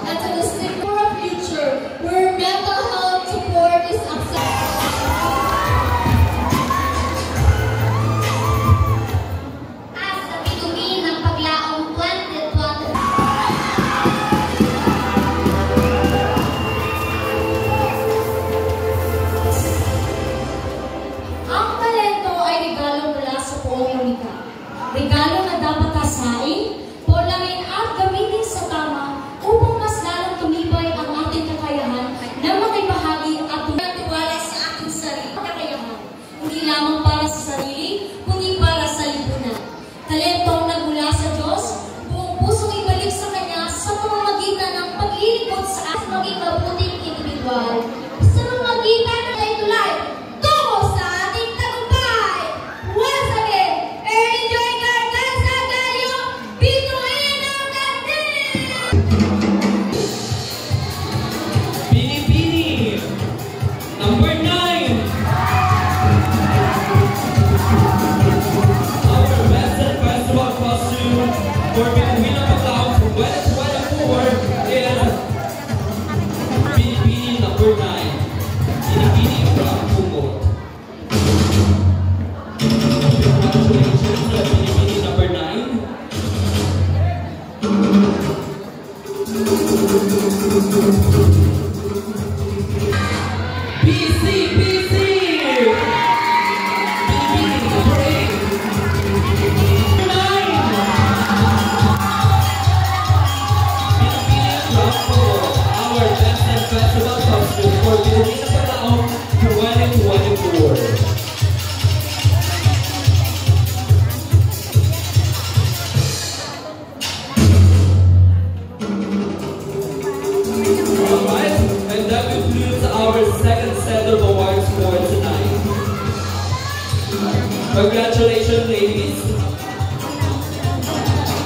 and to the secure future where mental health support is accessible. At sa bituin ng paglaong 2020, ang talento ay regalo mula sa poong lumikha. Regalo na dapat kasain, polarin at gamitin sa tama upang mas lalong tumibay ang ating kakayahan na makibahagi at tumatiwala sa ating sarili kakayahan. Hindi lamang para sa sarili, kundi para sa lipunan. Talentong nagmula sa Diyos, buong pusong ibalik sa Kanya sa pamamagitan ng paglilingkod sa ating maging mabuting individual. Sa pamamagitan ng tulay tungo sa ating tagumpay. Once again, enjoy Garganza Gallo, bituin ang natin! Bini-Bini, number 9. Our best and festival costume for Bini-Bini ng Paglaong 2024 is Bini-Bini number 9. Bini-Bini from Pugot. Congratulations to Bini-Bini number 9. BC! BC! Bini-Bini number 8. Number 9. Bini-Bini from Pugot. Our best and festival costume for Bini-Bini ng Paglaong 2024. Alright, and that concludes our second set of awards for tonight. Congratulations, ladies.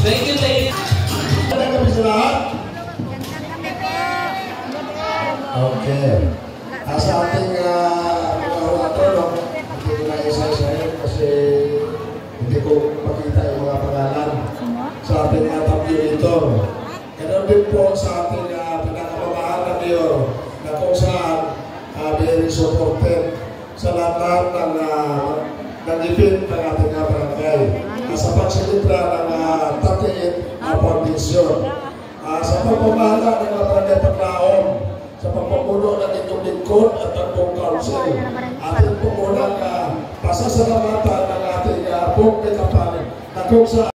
Thank you, ladies. Okay. Sa ating orator, hindi ko na isa-isahin kasi hindi ko makita yung mga pangalan. Sa ating tabulator. Ganun din po sa ating pinakamamahal na mayor na kung saan very supported sa lahat ng event ng ating barangay. Sa pagsilitra ng 38 foundation. Sa pagmamahala ng barangay Paglaong, sa pagpapuno ng inyong lingkod at ang buong council, ating pumunang pasasalamatan ng ating buong may kapalit na kung saan